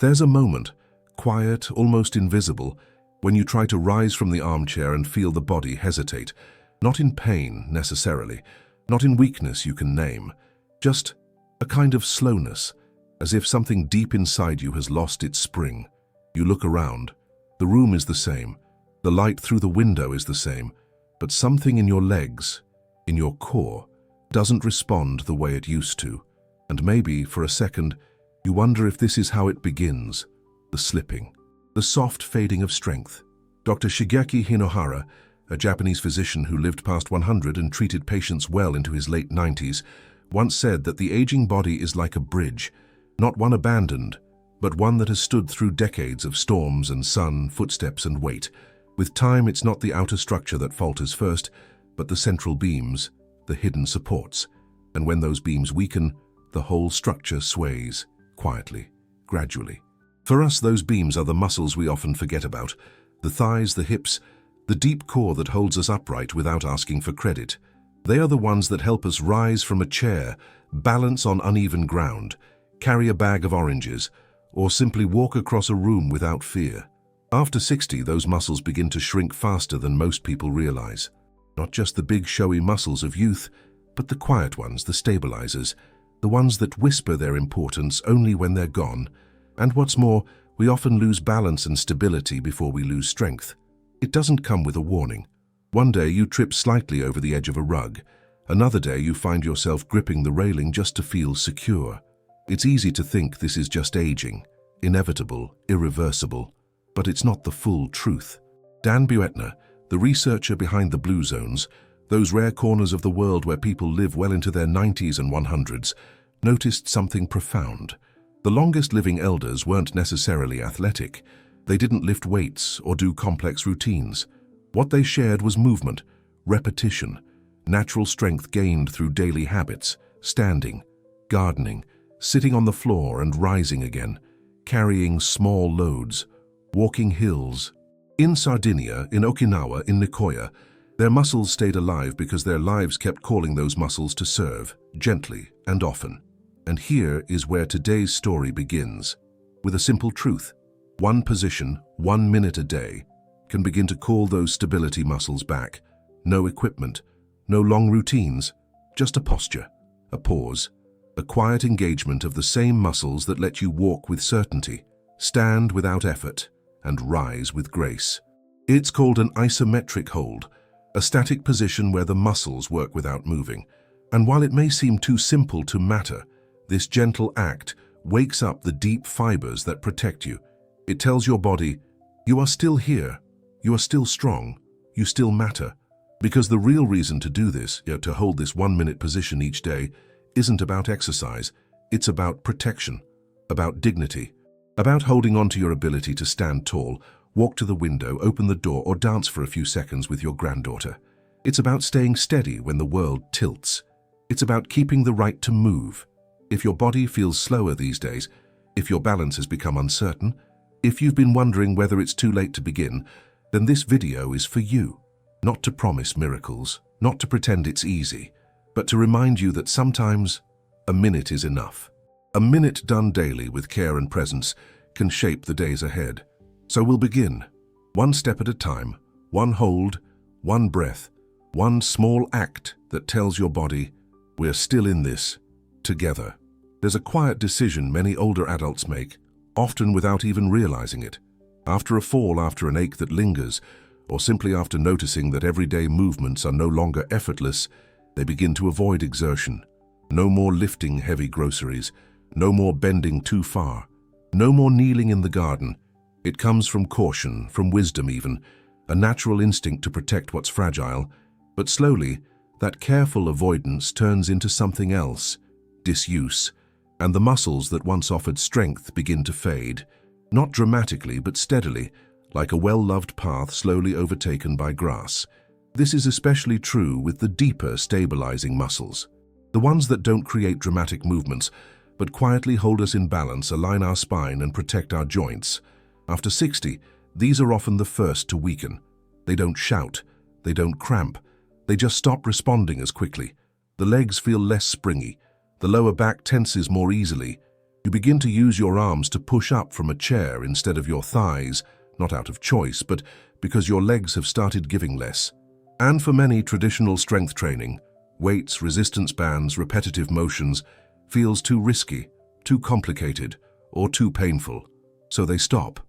There's a moment, quiet, almost invisible, when you try to rise from the armchair and feel the body hesitate, not in pain necessarily, not in weakness you can name, just a kind of slowness, as if something deep inside you has lost its spring. You look around. The room is the same. The light through the window is the same. But something in your legs, in your core, doesn't respond the way it used to. And maybe, for a second, you wonder if this is how it begins. The slipping. The soft fading of strength. Dr. Shigeki Hinohara, a Japanese physician who lived past 100 and treated patients well into his late 90s, once said that the aging body is like a bridge, not one abandoned, but one that has stood through decades of storms and sun, footsteps and weight. With time, it's not the outer structure that falters first, but the central beams, the hidden supports. And when those beams weaken, the whole structure sways, quietly, gradually. For us, those beams are the muscles we often forget about, the thighs, the hips, the deep core that holds us upright without asking for credit. They are the ones that help us rise from a chair, balance on uneven ground, carry a bag of oranges, or simply walk across a room without fear. After 60, those muscles begin to shrink faster than most people realize. Not just the big showy muscles of youth, but the quiet ones, the stabilizers, the ones that whisper their importance only when they're gone. And what's more, we often lose balance and stability before we lose strength. It doesn't come with a warning. One day you trip slightly over the edge of a rug. Another day you find yourself gripping the railing just to feel secure. It's easy to think this is just aging, inevitable, irreversible, but it's not the full truth. Dan Buettner, the researcher behind the blue zones, those rare corners of the world where people live well into their 90s and 100s, noticed something profound. The longest living elders weren't necessarily athletic. They didn't lift weights or do complex routines. What they shared was movement, repetition, natural strength gained through daily habits, standing, gardening, sitting on the floor and rising again, carrying small loads, walking hills. In Sardinia, in Okinawa, in Nicoya, their muscles stayed alive because their lives kept calling those muscles to serve, gently and often. And here is where today's story begins, with a simple truth. One position, 1 minute a day, can begin to call those stability muscles back. No equipment, no long routines, just a posture, a pause, a quiet engagement of the same muscles that let you walk with certainty, stand without effort, and rise with grace. It's called an isometric hold, a static position where the muscles work without moving. And while it may seem too simple to matter, this gentle act wakes up the deep fibers that protect you. It tells your body, you are still here, you are still strong, you still matter. Because the real reason to do this, to hold this 1 minute position each day, isn't about exercise, it's about protection, about dignity, about holding on to your ability to stand tall, walk to the window, open the door, or dance for a few seconds with your granddaughter. It's about staying steady when the world tilts. It's about keeping the right to move. If your body feels slower these days, if your balance has become uncertain, if you've been wondering whether it's too late to begin, then this video is for you. Not to promise miracles, not to pretend it's easy, but to remind you that sometimes a minute is enough. A minute done daily with care and presence can shape the days ahead. So we'll begin, one step at a time, one hold, one breath, one small act that tells your body, we're still in this, together. There's a quiet decision many older adults make, often without even realizing it. After a fall, after an ache that lingers, or simply after noticing that everyday movements are no longer effortless, they begin to avoid exertion. No more lifting heavy groceries, no more bending too far, no more kneeling in the garden. It comes from caution, from wisdom even, a natural instinct to protect what's fragile. But slowly, that careful avoidance turns into something else, disuse, and the muscles that once offered strength begin to fade, not dramatically but steadily, like a well-loved path slowly overtaken by grass. This is especially true with the deeper stabilizing muscles, the ones that don't create dramatic movements, but quietly hold us in balance, align our spine, and protect our joints. After 60, these are often the first to weaken. They don't shout, they don't cramp, they just stop responding as quickly. The legs feel less springy, the lower back tenses more easily, You begin to use your arms to push up from a chair instead of your thighs, not out of choice, but because your legs have started giving less. And for many, traditional strength training, weights, resistance bands, repetitive motions, feels too risky, too complicated, or too painful. So they stop,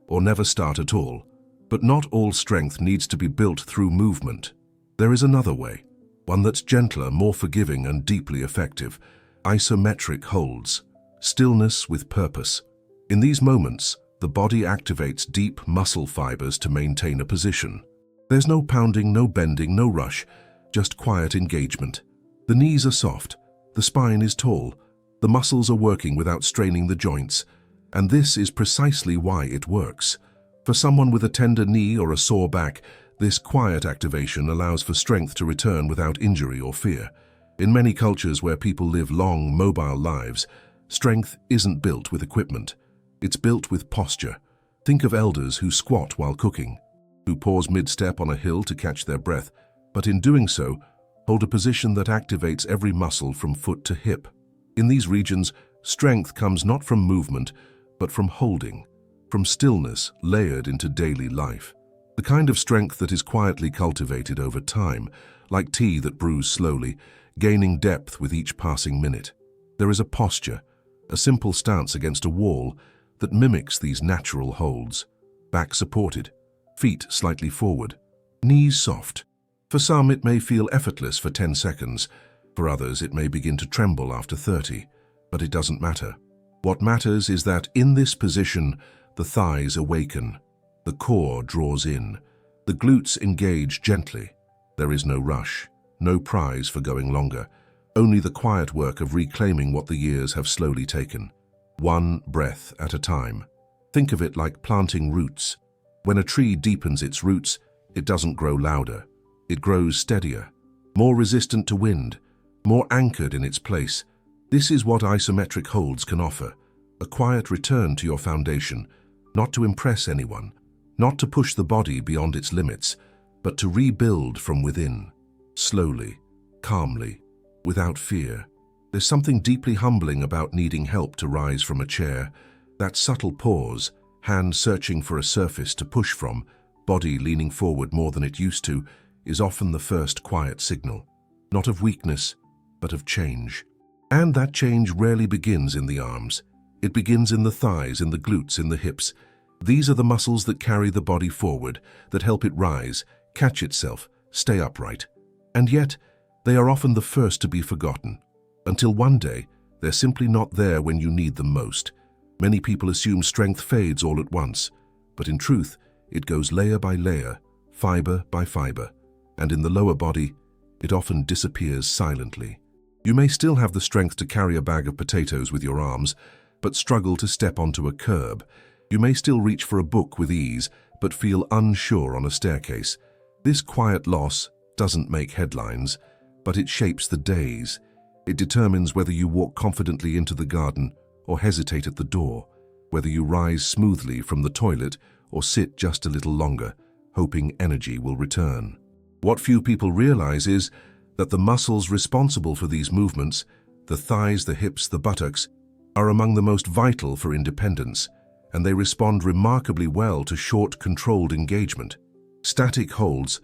or never start at all. But not all strength needs to be built through movement. There is another way, one that's gentler, more forgiving, and deeply effective. Isometric holds. Stillness with purpose. In these moments, the body activates deep muscle fibers to maintain a position. There's no pounding, no bending, no rush, just quiet engagement. The knees are soft, the spine is tall, the muscles are working without straining the joints, and this is precisely why it works. For someone with a tender knee or a sore back, this quiet activation allows for strength to return without injury or fear. In many cultures where people live long, mobile lives, strength isn't built with equipment. It's built with posture. Think of elders who squat while cooking, who pause mid-step on a hill to catch their breath, but in doing so, hold a position that activates every muscle from foot to hip. In these regions, strength comes not from movement, but from holding, from stillness layered into daily life. The kind of strength that is quietly cultivated over time, like tea that brews slowly, gaining depth with each passing minute. There is a posture, a simple stance against a wall that mimics these natural holds. Back supported, feet slightly forward, knees soft. For some, it may feel effortless for 10 seconds. For others, it may begin to tremble after 30. But it doesn't matter. What matters is that in this position, the thighs awaken, the core draws in, the glutes engage gently. There is no rush, no prize for going longer, only the quiet work of reclaiming what the years have slowly taken. One breath at a time. Think of it like planting roots. When a tree deepens its roots, it doesn't grow louder. It grows steadier, more resistant to wind, more anchored in its place. This is what isometric holds can offer. A quiet return to your foundation, not to impress anyone, not to push the body beyond its limits, but to rebuild from within, slowly, calmly, without fear. There's something deeply humbling about needing help to rise from a chair. That subtle pause, hand searching for a surface to push from, body leaning forward more than it used to, is often the first quiet signal, not of weakness, but of change. And that change rarely begins in the arms. It begins in the thighs, in the glutes, in the hips. These are the muscles that carry the body forward, that help it rise, catch itself, stay upright. And yet, they are often the first to be forgotten, until one day, they're simply not there when you need them most. Many people assume strength fades all at once, but in truth, it goes layer by layer, fiber by fiber, and in the lower body, it often disappears silently. You may still have the strength to carry a bag of potatoes with your arms, but struggle to step onto a curb. You may still reach for a book with ease, but feel unsure on a staircase. This quiet loss doesn't make headlines, but it shapes the days. It determines whether you walk confidently into the garden or hesitate at the door, whether you rise smoothly from the toilet or sit just a little longer, hoping energy will return. What few people realize is that the muscles responsible for these movements, the thighs, the hips, the buttocks, are among the most vital for independence, and they respond remarkably well to short, controlled engagement. Static holds,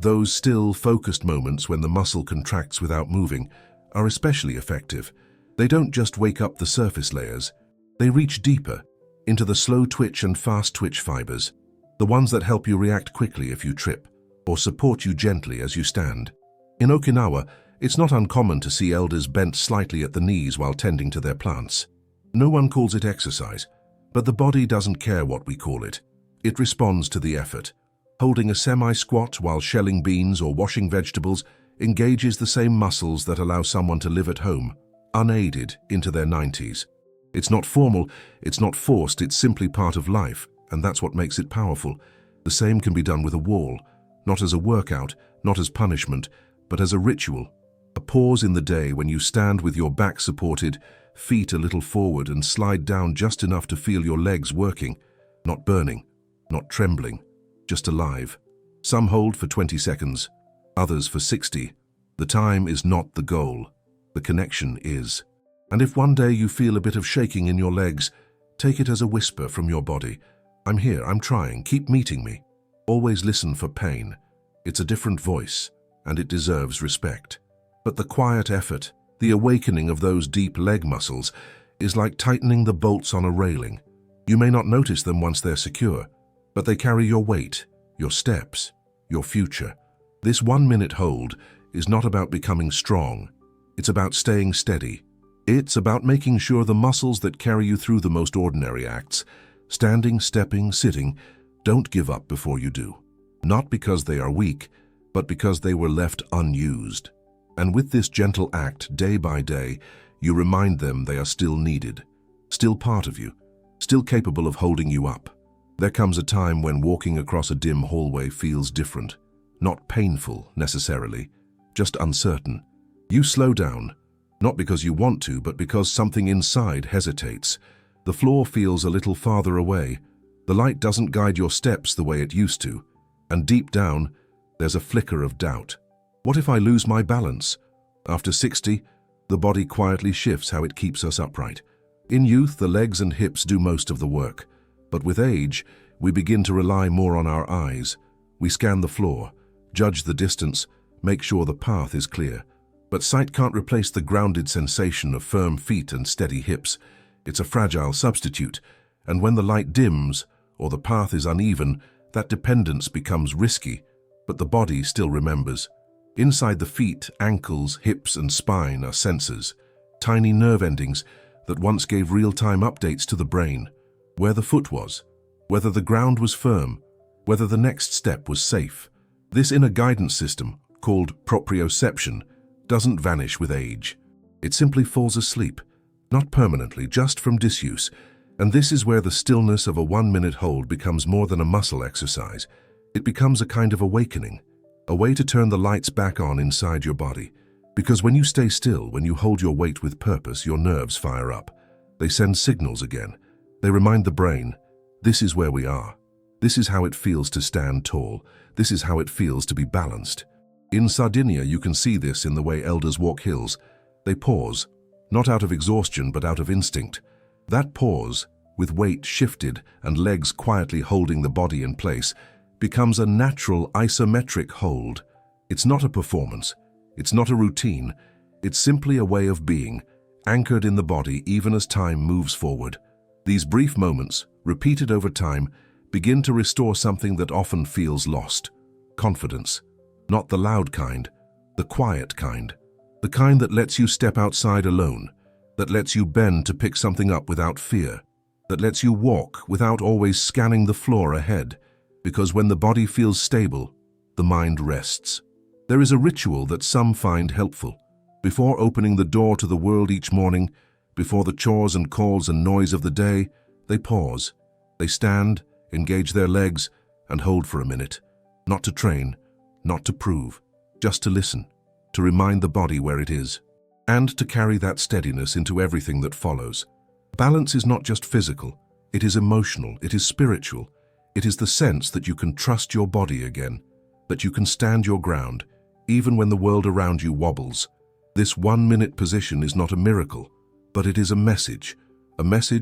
those still, focused moments when the muscle contracts without moving, are especially effective. They don't just wake up the surface layers, they reach deeper, into the slow twitch and fast twitch fibers, the ones that help you react quickly if you trip, or support you gently as you stand. In Okinawa, it's not uncommon to see elders bent slightly at the knees while tending to their plants. No one calls it exercise, but the body doesn't care what we call it. It responds to the effort. Holding a semi-squat while shelling beans or washing vegetables engages the same muscles that allow someone to live at home, unaided, into their 90s. It's not formal, it's not forced, it's simply part of life, and that's what makes it powerful. The same can be done with a wall, not as a workout, not as punishment, but as a ritual. A pause in the day when you stand with your back supported, feet a little forward and slide down just enough to feel your legs working, not burning, not trembling, just alive. Some hold for 20 seconds, others for 60. The time is not the goal. The connection is. And if one day you feel a bit of shaking in your legs, take it as a whisper from your body. I'm here, I'm trying, keep meeting me. Always listen for pain. It's a different voice, and it deserves respect. But the quiet effort, the awakening of those deep leg muscles, is like tightening the bolts on a railing. You may not notice them once they're secure, but they carry your weight, your steps, your future. This 1-minute hold is not about becoming strong. It's about staying steady. It's about making sure the muscles that carry you through the most ordinary acts, standing, stepping, sitting, don't give up before you do. Not because they are weak, but because they were left unused. And with this gentle act, day by day, you remind them they are still needed, still part of you, still capable of holding you up. There comes a time when walking across a dim hallway feels different, not painful necessarily, just uncertain. You slow down, not because you want to, but because something inside hesitates. The floor feels a little farther away. The light doesn't guide your steps the way it used to. And deep down, there's a flicker of doubt. What if I lose my balance? After 60, the body quietly shifts how it keeps us upright. In youth, the legs and hips do most of the work. But with age, we begin to rely more on our eyes. We scan the floor, judge the distance, make sure the path is clear. But sight can't replace the grounded sensation of firm feet and steady hips. It's a fragile substitute, and when the light dims or the path is uneven, that dependence becomes risky, but the body still remembers. Inside the feet, ankles, hips, and spine are sensors, tiny nerve endings that once gave real-time updates to the brain. Where the foot was, whether the ground was firm, whether the next step was safe. This inner guidance system, called proprioception, doesn't vanish with age. It simply falls asleep, not permanently, just from disuse. And this is where the stillness of a 1-minute hold becomes more than a muscle exercise. It becomes a kind of awakening, a way to turn the lights back on inside your body. Because when you stay still, when you hold your weight with purpose, your nerves fire up. They send signals again. They remind the brain, this is where we are. This is how it feels to stand tall. This is how it feels to be balanced. In Sardinia, you can see this in the way elders walk hills. They pause, not out of exhaustion, but out of instinct. That pause, with weight shifted and legs quietly holding the body in place, becomes a natural isometric hold. It's not a performance. It's not a routine. It's simply a way of being, anchored in the body even as time moves forward. These brief moments, repeated over time, begin to restore something that often feels lost: confidence. Not the loud kind, the quiet kind. The kind that lets you step outside alone, that lets you bend to pick something up without fear, that lets you walk without always scanning the floor ahead. Because when the body feels stable, the mind rests. There is a ritual that some find helpful. Before opening the door to the world each morning, before the chores and calls and noise of the day, they pause. They stand, engage their legs, and hold for a minute. Not to train, not to prove, just to listen, to remind the body where it is, and to carry that steadiness into everything that follows. Balance is not just physical, it is emotional, it is spiritual. It is the sense that you can trust your body again, that you can stand your ground, even when the world around you wobbles. This 1-minute position is not a miracle, but it is a message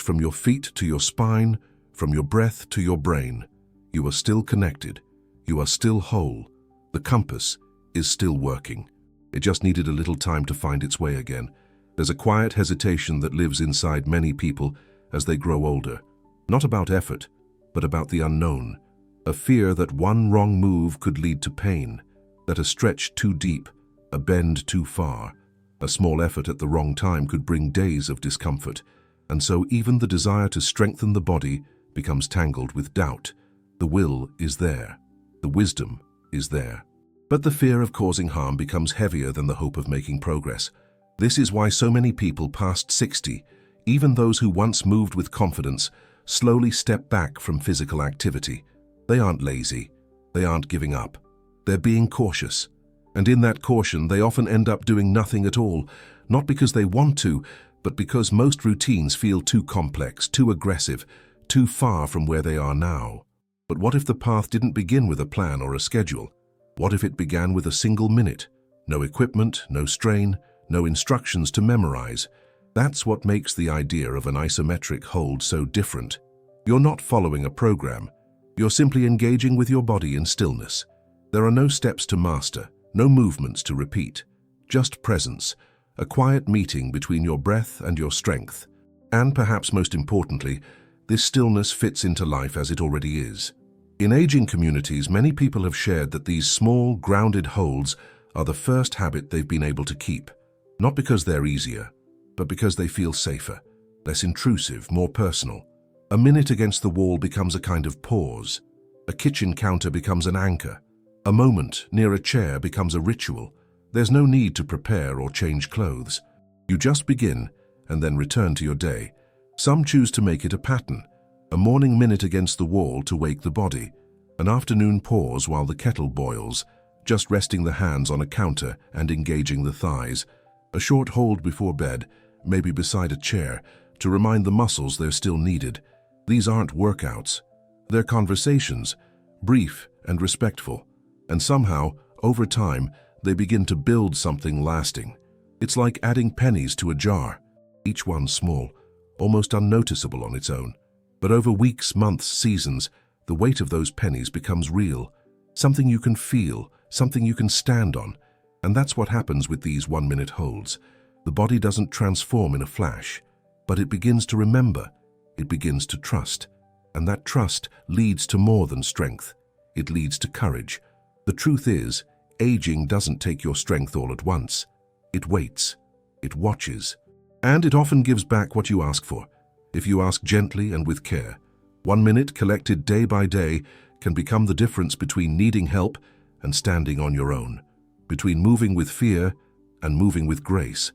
from your feet to your spine, from your breath to your brain. You are still connected, you are still whole. The compass is still working. It just needed a little time to find its way again. There's a quiet hesitation that lives inside many people as they grow older. Not about effort, but about the unknown. A fear that one wrong move could lead to pain, that a stretch too deep, a bend too far, a small effort at the wrong time could bring days of discomfort. And so even the desire to strengthen the body becomes tangled with doubt. The will is there. The wisdom is there. But the fear of causing harm becomes heavier than the hope of making progress. This is why so many people past 60, even those who once moved with confidence, slowly step back from physical activity. They aren't lazy. They aren't giving up. They're being cautious. And in that caution, they often end up doing nothing at all, not because they want to, but because most routines feel too complex, too aggressive, too far from where they are now. But what if the path didn't begin with a plan or a schedule? What if it began with a single minute? No equipment, no strain, no instructions to memorize. That's what makes the idea of an isometric hold so different. You're not following a program. You're simply engaging with your body in stillness. There are no steps to master, no movements to repeat. Just presence, a quiet meeting between your breath and your strength. And perhaps most importantly, this stillness fits into life as it already is. In aging communities, many people have shared that these small, grounded holds are the first habit they've been able to keep. Not because they're easier, but because they feel safer, less intrusive, more personal. A minute against the wall becomes a kind of pause. A kitchen counter becomes an anchor. A moment near a chair becomes a ritual. There's no need to prepare or change clothes. You just begin and then return to your day. Some choose to make it a pattern. A morning minute against the wall to wake the body. An afternoon pause while the kettle boils, just resting the hands on a counter and engaging the thighs. A short hold before bed, maybe beside a chair, to remind the muscles they're still needed. These aren't workouts. They're conversations, brief and respectful. And somehow, over time, they begin to build something lasting. It's like adding pennies to a jar, each one small, almost unnoticeable on its own. But over weeks, months, seasons, the weight of those pennies becomes real, something you can feel, something you can stand on. And that's what happens with these 1-minute holds. The body doesn't transform in a flash, but it begins to remember, it begins to trust. And that trust leads to more than strength. It leads to courage. The truth is, aging doesn't take your strength all at once. It waits, it watches, and it often gives back what you ask for, if you ask gently and with care. 1 minute collected day by day can become the difference between needing help and standing on your own, between moving with fear and moving with grace.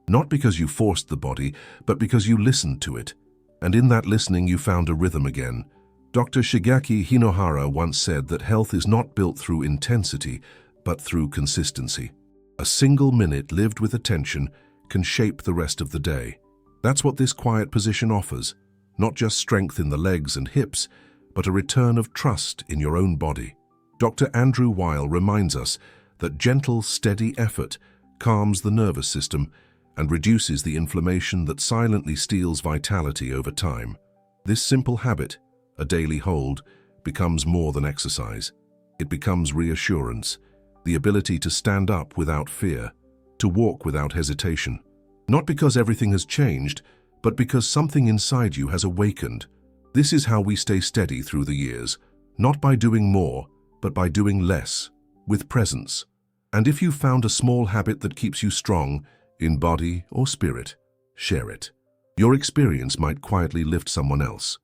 Not because you forced the body, but because you listened to it. And in that listening you found a rhythm again. Dr. Shigeaki Hinohara once said that health is not built through intensity, but through consistency. A single minute lived with attention can shape the rest of the day. That's what this quiet position offers. Not just strength in the legs and hips, but a return of trust in your own body. Dr. Andrew Weil reminds us that gentle, steady effort calms the nervous system and reduces the inflammation that silently steals vitality over time. This simple habit, a daily hold, becomes more than exercise. It becomes reassurance, the ability to stand up without fear, to walk without hesitation. Not because everything has changed, but because something inside you has awakened. This is how we stay steady through the years, not by doing more, but by doing less, with presence. And if you've found a small habit that keeps you strong, in body or spirit, share it. Your experience might quietly lift someone else.